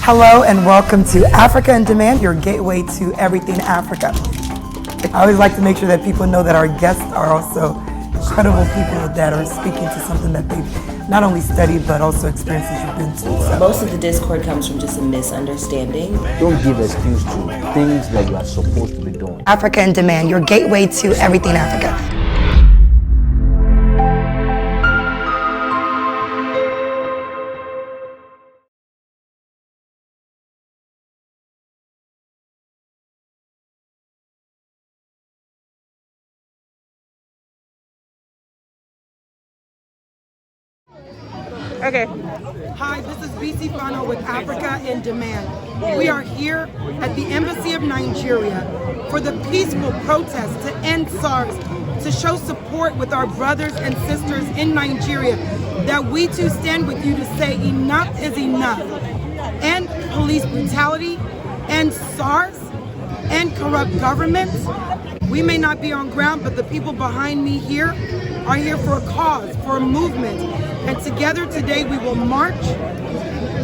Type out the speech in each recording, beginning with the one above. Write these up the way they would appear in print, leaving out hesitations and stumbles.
Hello and welcome to Africa in Demand, your gateway to everything Africa. I always like to make sure that people know that our guests are also incredible people that are speaking to something that they've not only studied but also experiences you've been to. So. Most of the discord comes from just a misunderstanding. Don't give excuse to things that you are supposed to be doing. Africa in Demand, your gateway to everything Africa. Okay. Hi, this is BC Fano with Africa in Demand. We are here at the Embassy of Nigeria for the peaceful protest to end SARS, to show support with our brothers and sisters in Nigeria, that we too stand with you to say enough is enough. End police brutality, end SARS, end corrupt governments. We may not be on ground, but the people behind me here are here for a cause, for a movement. And together today we will march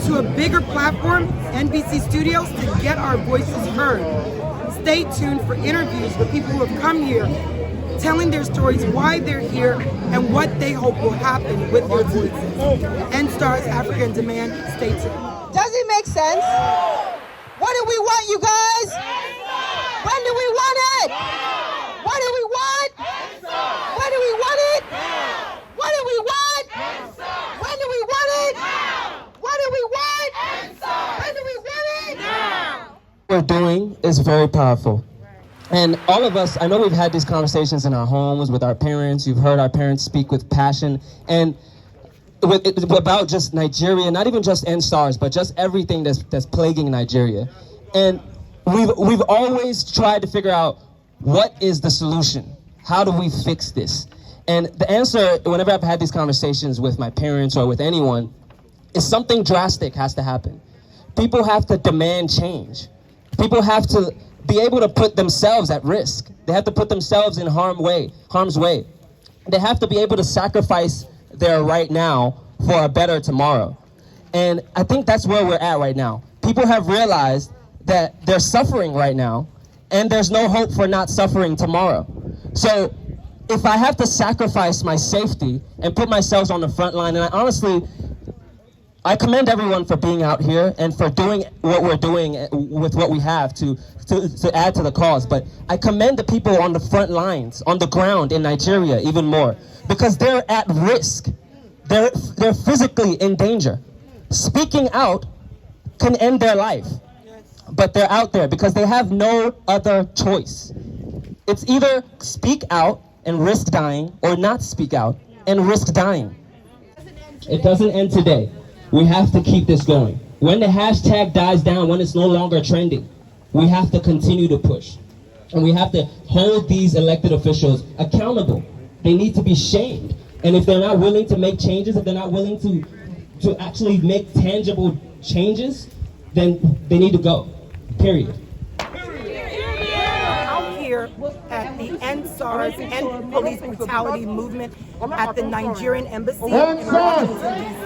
to a bigger platform, NBC Studios, to get our voices heard. Stay tuned for interviews with people who have come here, telling their stories, why they're here, and what they hope will happen with their voices. End SAR's Africa in Demand. Stay tuned. Does it make sense? What do we want, you guys? When do we want it? What do we want? When do we want it? What do we want? When do we want it? What do we want? When do we want it? What we're doing is very powerful. And all of us, I know we've had these conversations in our homes with our parents. You've heard our parents speak with passion and about just Nigeria, not even just End SARS, but just everything that's plaguing Nigeria. And we've always tried to figure out, what is the solution? How do we fix this? And the answer, whenever I've had these conversations with my parents or with anyone, is something drastic has to happen. People have to demand change. People have to be able to put themselves at risk. They have to put themselves in harm's way. They have to be able to sacrifice their right now for a better tomorrow. And I think that's where we're at right now. People have realized that they're suffering right now, and there's no hope for not suffering tomorrow. So if I have to sacrifice my safety and put myself on the front line, and I commend everyone for being out here and for doing what we're doing with what we have to add to the cause. But I commend the people on the front lines, on the ground in Nigeria even more, because they're at risk. They're physically in danger. Speaking out can end their life, but they're out there because they have no other choice. It's either speak out and risk dying, or not speak out and risk dying. It doesn't end today. We have to keep this going. When the hashtag dies down, when it's no longer trending, we have to continue to push. And we have to hold these elected officials accountable. They need to be shamed. And if they're not willing to make changes, if they're not willing to actually make tangible changes, then they need to go, period. Out here at the End SARS, End Police Brutality movement at the Nigerian Embassy in Washington, D.C.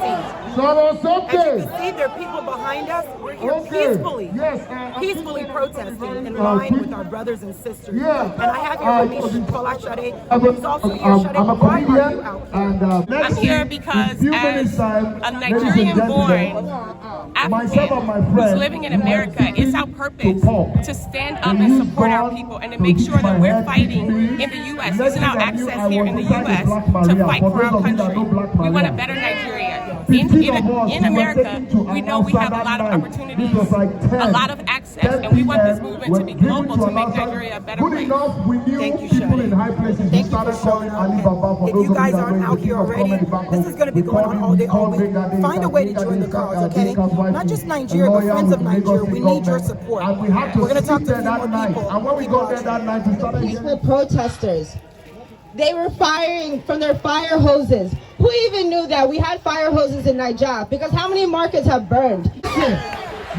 Soro Soke. As you can see, there are people behind us. We're here peacefully protesting in line with our brothers and sisters. And I have here with me Shola Shade, who's also here. Shade, why are you out here? I'm here because as a Nigerian-born African who's living in America, it's our purpose to stand up and support our people and to make sure that we're fighting in the U.S., using our access here in the U.S. to fight for our country. We want a better Nigeria. In America, we know we have a lot of opportunities, a lot of access, and we want this movement to be global to make Nigeria a better place. Thank you, Shade. Thank you for showing up. If you guys aren't out here already, this is going to be going on all day, all week. Find a way to join the cause, okay? Not just Nigeria, but friends of Nigeria. We need your support. We're going to talk to a few more people. And when we go there that night, we started Peaceful protesters. They were firing from their fire hoses. Who even knew that we had fire hoses in Nigeria? Because how many markets have burned?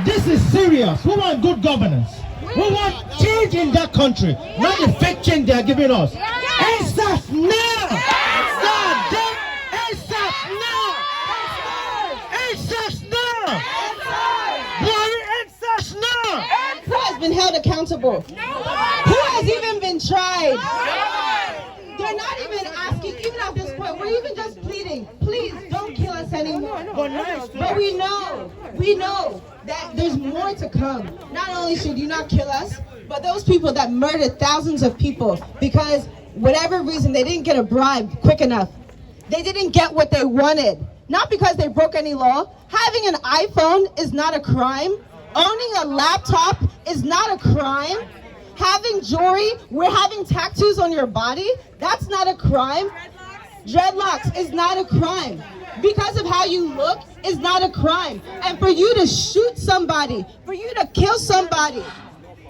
This is serious. We want good governance. We want change in that country, not the fake change they are giving us. End SARS now! End SARS now! End SARS now! held accountable? Who has even been tried? They're not even asking, even at this point, we're even just pleading, please don't kill us anymore. But we know that there's more to come. Not only should you not kill us, but those people that murdered thousands of people because whatever reason they didn't get a bribe quick enough. They didn't get what they wanted. Not because they broke any law. Having an iPhone is not a crime. Owning a laptop is not a crime. Having jewelry, we're having tattoos on your body, that's not a crime. Dreadlocks is not a crime. Because of how you look is not a crime. And for you to shoot somebody, for you to kill somebody.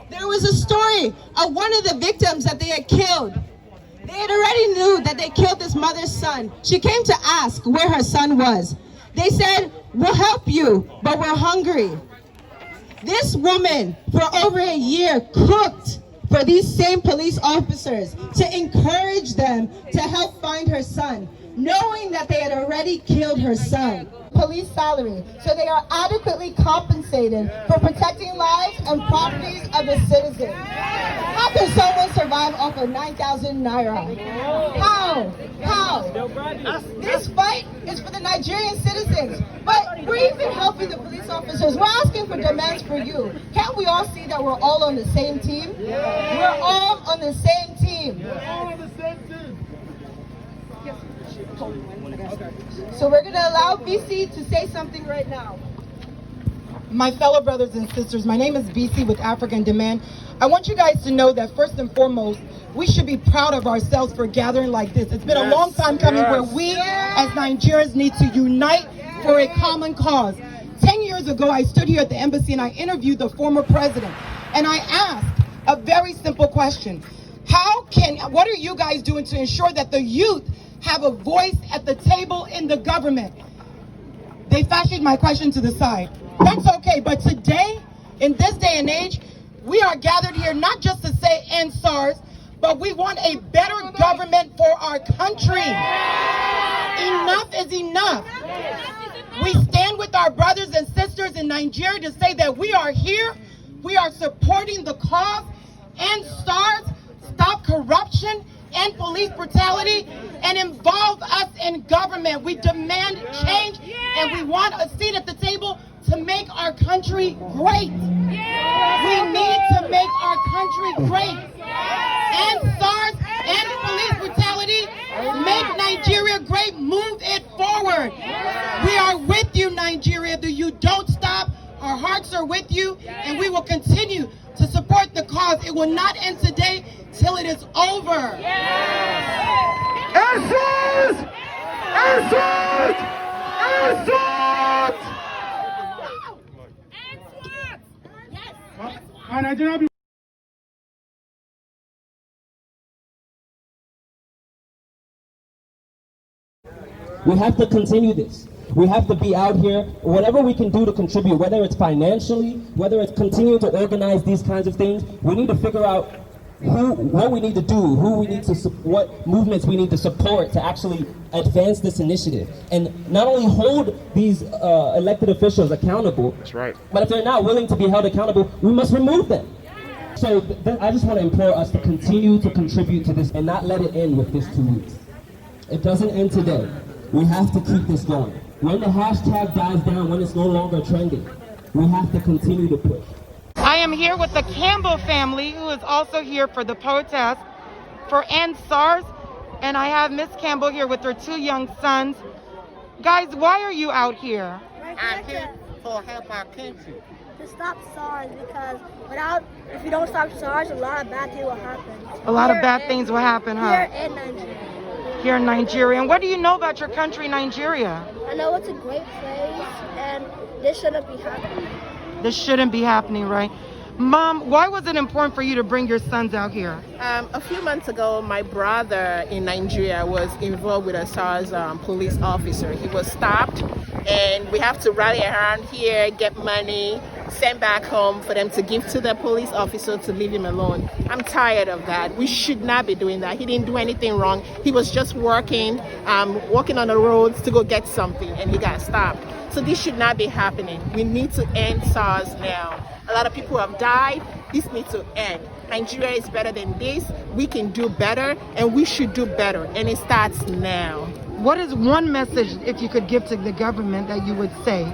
There was a story of one of the victims that they had killed. They had already knew that they killed this mother's son. She came to ask where her son was. They said, we'll help you, but we're hungry. This woman, for over a year, cooked for these same police officers to encourage them to help find her son, knowing that they had already killed her son. Police salary, so they are adequately compensated for protecting lives and properties of the citizens. How can someone survive off of 9,000 naira? How? This fight is for the Nigerian citizens, but we're even helping the police officers. We're asking for demands for you. Can't we all see that we're all on the same team? We're all on the same team. So we're going to allow BC to say something right now. My fellow brothers and sisters, my name is BC with African Demand. I want you guys to know that first and foremost, we should be proud of ourselves for gathering like this. It's been a long time coming where we as Nigerians need to unite for a common cause. 10 years ago, I stood here at the embassy and I interviewed the former president. And I asked a very simple question. What are you guys doing to ensure that the youth have a voice at the table in the government? They fashioned my question to the side. That's okay, but today, in this day and age, we are gathered here not just to say end SARS, but we want a better government for our country. Enough is enough. We stand with our brothers and sisters in Nigeria to say that we are here, we are supporting the cause, end SARS, stop corruption, end police brutality, and involve us in government. We demand change, and we want a seat at the table to make our country great. We need to make our country great. End SARS, end police brutality, make Nigeria great, move it forward. We are with you, Nigeria. You don't stop. Our hearts are with you, and we will continue to support the cause. It will not end today till it is over. We have to continue this. We have to be out here, whatever we can do to contribute, whether it's financially, whether it's continuing to organize these kinds of things. We need to figure out what we need to do, what movements we need to support to actually advance this initiative, and not only hold these elected officials accountable. That's right. But if they're not willing to be held accountable, we must remove them. So I just want to implore us to continue to contribute to this and not let it end with this 2 weeks. It doesn't end today. We have to keep this going. When the hashtag dies down, when it's no longer trending, we have to continue to push. I am here with the Campbell family, who is also here for the protest for End SARS, and I have Miss Campbell here with her 2 young sons. Guys, why are you out here? I'm here to help our country. To stop SARS, because if you don't stop SARS, a lot of bad things will happen. A lot of bad things will happen, huh? Here in Nigeria. Here in Nigeria. And what do you know about your country, Nigeria? I know it's a great place, and this shouldn't be happening. This shouldn't be happening, right? Mom, why was it important for you to bring your sons out here? A few months ago, my brother in Nigeria was involved with a SARS police officer. He was stopped, and we have to rally around here, get money, sent back home for them to give to the police officer to leave him alone. I'm tired of that. We should not be doing that. He didn't do anything wrong. He was just walking on the roads to go get something, and he got stopped. So this should not be happening. We need to end SARS now. A lot of people have died. This needs to end. Nigeria is better than this. We can do better, and we should do better, and it starts now. What is one message, if you could give to the government, that you would say?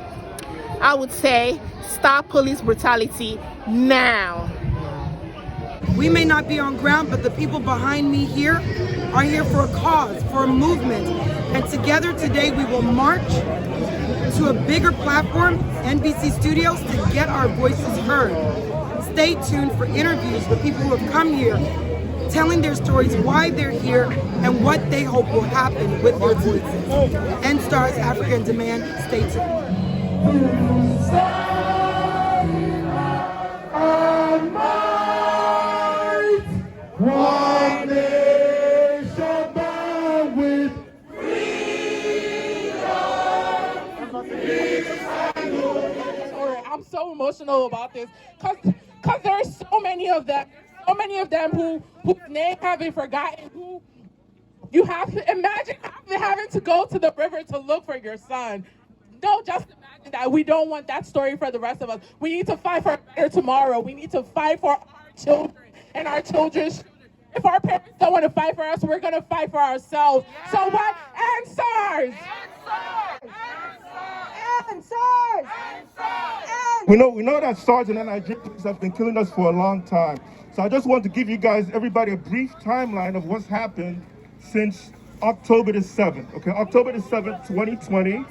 I would say stop police brutality now. We may not be on ground, but the people behind me here are here for a cause, for a movement. And together today we will march to a bigger platform, NBC Studios, to get our voices heard. Stay tuned for interviews with people who have come here, telling their stories, why they're here, and what they hope will happen with their voices. End SARS, Africa in Demand. Stay tuned. One nation bound with freedom. I'm so emotional about this because there's so many of them whose name have been forgotten. Who you have to imagine having to go to the river to look for your son. No, just imagine that. We don't want that story for the rest of us. We need to fight for a better tomorrow. We need to fight for our children and our children's children. If our parents don't want to fight for us, we're going to fight for ourselves. Yeah. So what? End SARS! End SARS! End SARS! End SARS! We know that SARS and the Nigerians have been killing us for a long time. So I just want to give you guys, everybody, a brief timeline of what's happened since October the 7th. Okay, October the 7th, 2020,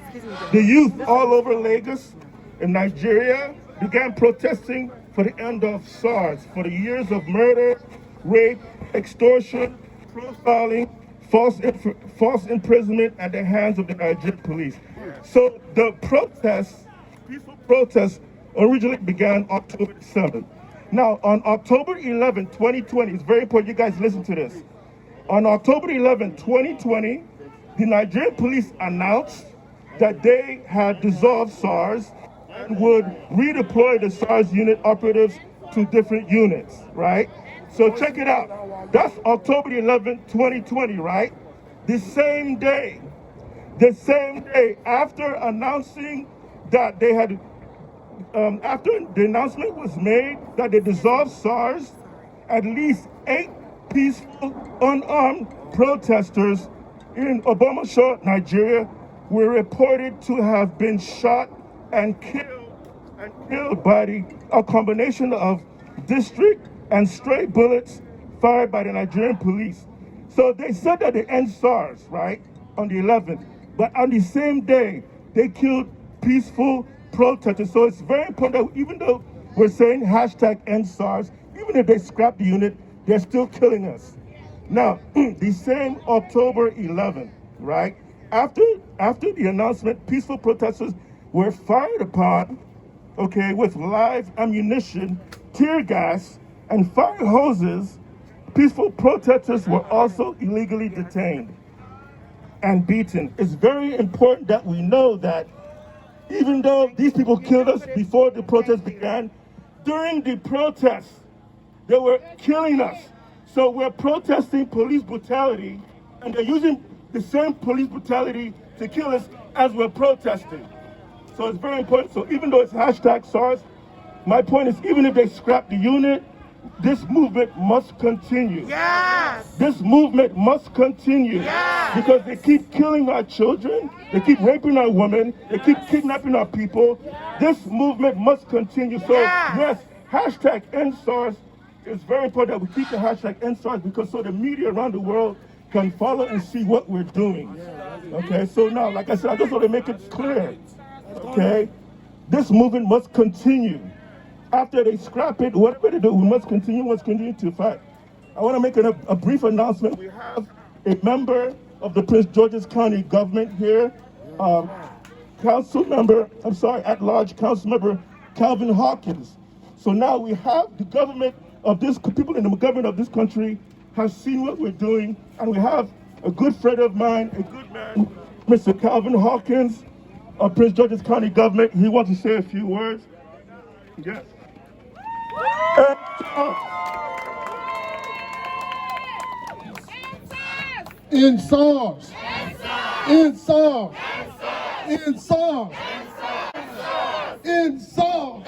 the youth all over Lagos in Nigeria began protesting for the end of SARS, for the years of murder, rape, extortion, profiling, false imprisonment at the hands of the Nigerian police. So the protests, peaceful protests, originally began October 7th. Now, on October 11, 2020, it's very important you guys listen to this. On October 11, 2020, the Nigerian police announced that they had dissolved SARS and would redeploy the SARS unit operatives to different units, right? So check it out. That's October 11, 2020, right? The same day, after announcing that they had, after the announcement was made that they dissolved SARS, at least 8 peaceful, unarmed protesters in Obomoshore, Nigeria, were reported to have been shot and killed by a combination of district and stray bullets fired by the Nigerian police. So they said that they end SARS, right, on the 11th, but on the same day, they killed peaceful protesters. So it's very important that even though we're saying hashtag end SARS, even if they scrap the unit, they're still killing us. Now, the same October 11th, right, after the announcement, peaceful protesters were fired upon, okay, with live ammunition, tear gas, and fire hoses. Peaceful protesters were also illegally detained and beaten. It's very important that we know that even though these people killed us before the protest began, during the protests, they were killing us. So we're protesting police brutality, and they're using the same police brutality to kill us as we're protesting. So it's very important. So even though it's hashtag SARS, my point is, even if they scrap the unit, this movement must continue. Yes! This movement must continue. Yes! Because they keep killing our children, they keep raping our women, they keep kidnapping our people. This movement must continue. So yes, hashtag end SARS. It's very important that we keep the hashtag end SARS, because so the media around the world can follow and see what we're doing. Okay, so now, like I said, I just want to make it clear. Okay, this movement must continue. After they scrap it, whatever they do, we must continue to fight. I want to make a brief announcement. We have a member of the Prince George's County government here, at-large council member Calvin Hawkins. So now we have the government of this, people in the government of this country have seen what we're doing, and we have a good friend of mine, a good man, Mr. Calvin Hawkins of Prince George's County government. He wants to say a few words. Yes. End SARS. End SARS. End SARS. End SARS.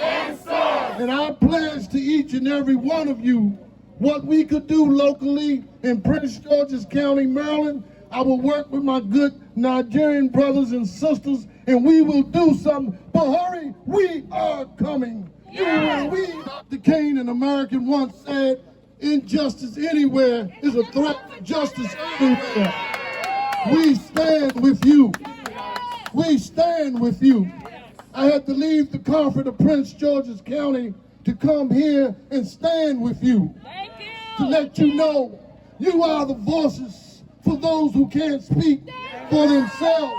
And I pledge to each and every one of you what we could do locally in Prince George's County, Maryland. I will work with my good Nigerian brothers and sisters, and we will do something. But hurry, we are coming. Dr. King, an American, once said, injustice anywhere is a threat to justice everywhere. We stand with you. We stand with you. I had to leave the comfort of Prince George's County to come here and stand with you. Thank you. To let you know you are the voices for those who can't speak for themselves.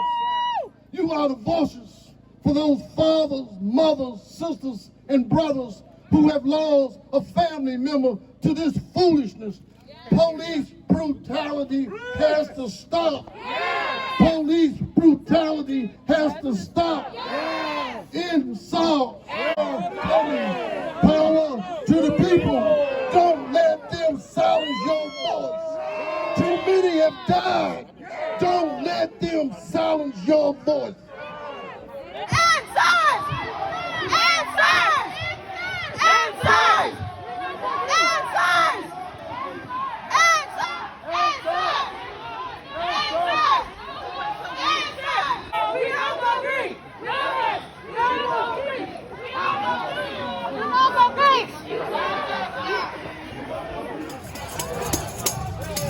You are the voices for those fathers, mothers, sisters, and brothers who have lost a family member to this foolishness. Police brutality has to stop. Police brutality has to stop. End SAR. Power to the people. Don't let them silence your voice. Too many have died. Don't let them silence your voice. End SAR! End SAR! End SAR! End SAR! End SAR! End SAR! End SAR! We don't agree! We don't agree! We don't agree!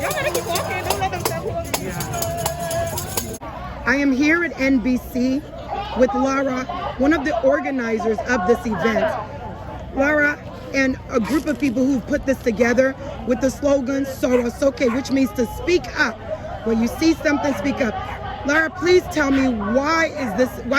Y'all better keep walking. Don't let them step on you. I am here at NBC with Lara, one of the organizers of this event. Lara and a group of people who've put this together with the slogan Soro Soke, which means to speak up. When you see something, speak up. Lara, please tell me why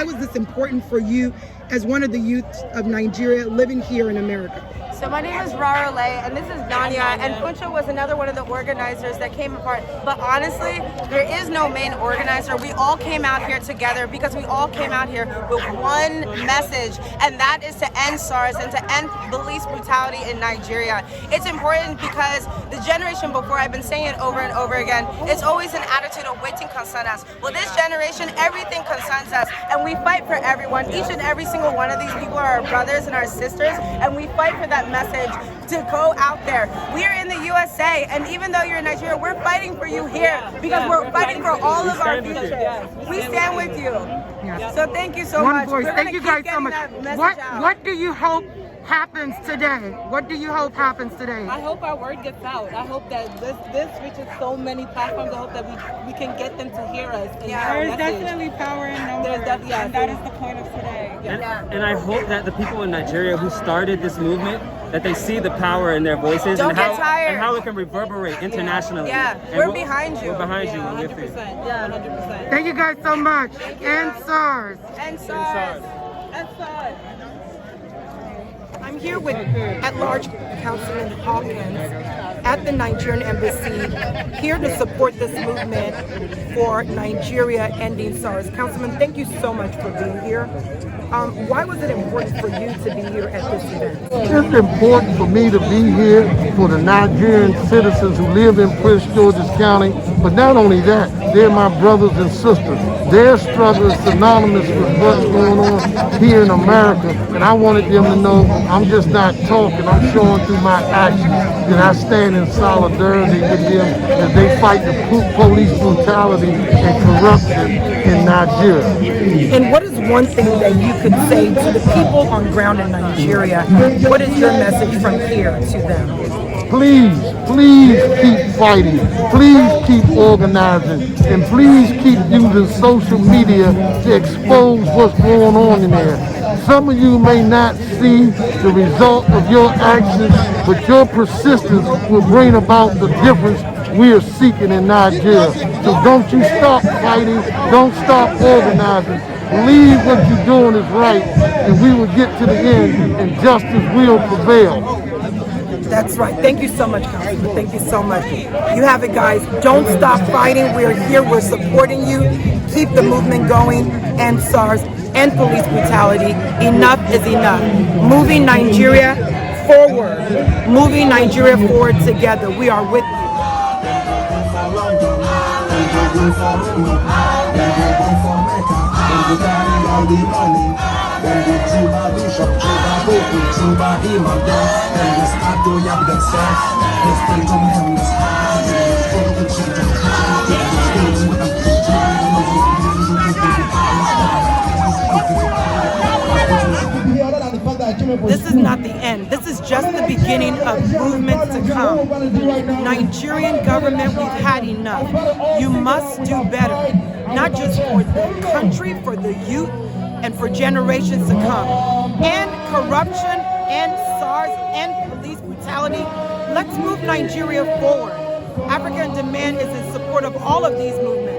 was this important for you as one of the youth of Nigeria living here in America? So my name is Rara Lay, and this is Nanya, and Puncha was another one of the organizers that came apart. But honestly, there is no main organizer. We all came out here together because we all came out here with one message, and that is to end SARS and to end police brutality in Nigeria. It's important because the generation before, I've been saying it over and over again, it's always an attitude of waiting concern us. Well, this generation, everything concerns us, and we fight for everyone. Each and every single one of these people are our brothers and our sisters, and we fight for that message to go out there. We are in the USA, and even though you're in Nigeria, we're fighting for you here because we're fighting for all of our future. We stand with you. So thank you so much. Voice. Thank you guys so much. What do you hope happens today? What do you hope happens today? I hope our word gets out. I hope that this reaches so many platforms. I hope that we can get them to hear us. And there's definitely power in numbers, and that is the point of today. And I hope that the people in Nigeria who started this movement, that they see the power in their voices and how it can reverberate internationally. We're behind you. We're behind you. We're with you. 100%. Thank you guys so much. End SARS. End SARS. End SARS. I'm here with at-large Councilman Hawkins at the Nigerian Embassy, here to support this movement for Nigeria ending SARS. Councilman, thank you so much for being here. Why was it important for you to be here at this event? It's important for me to be here for the Nigerian citizens who live in Prince George's County, but not only that, they're my brothers and sisters. Their struggle is synonymous with what's going on here in America, and I wanted them to know I'm just not talking, I'm showing through my actions that I stand in solidarity with them as they fight the police brutality and corruption in Nigeria. And what is one thing that you could say to the people on ground in Nigeria? What is your message from here to them? Please keep fighting. Please keep organizing. And please keep using social media to expose what's going on in there. Some of you may not see the result of your actions, but your persistence will bring about the difference we are seeking in Nigeria. So don't you stop fighting. Don't stop organizing. Believe what you're doing is right, and we will get to the end, and justice will prevail. That's right. Thank you so much, Councilman. Thank you so much. You have it, guys. Don't stop fighting. We're here. We're supporting you. Keep the movement going. End SARS. end police brutality. Enough is enough. Moving Nigeria forward. Moving Nigeria forward together. We are with you. This is not the end. This is just the beginning of movements to come. Nigerian government, we've had enough. You must do better, not just for the country, for the youth, and for generations to come. And corruption, and SARS, and police brutality. Let's move Nigeria forward. Africa in Demand is in support of all of these movements.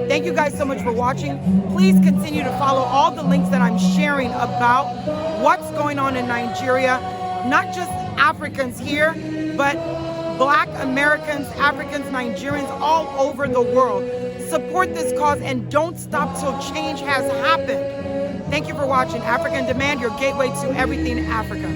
Thank you guys so much for watching. Please continue to follow all the links that I'm sharing about what's going on in Nigeria. Not just Africans here, but Black Americans, Africans, Nigerians all over the world. Support this cause and don't stop till change has happened. Thank you for watching Africa in Demand, your gateway to everything Africa.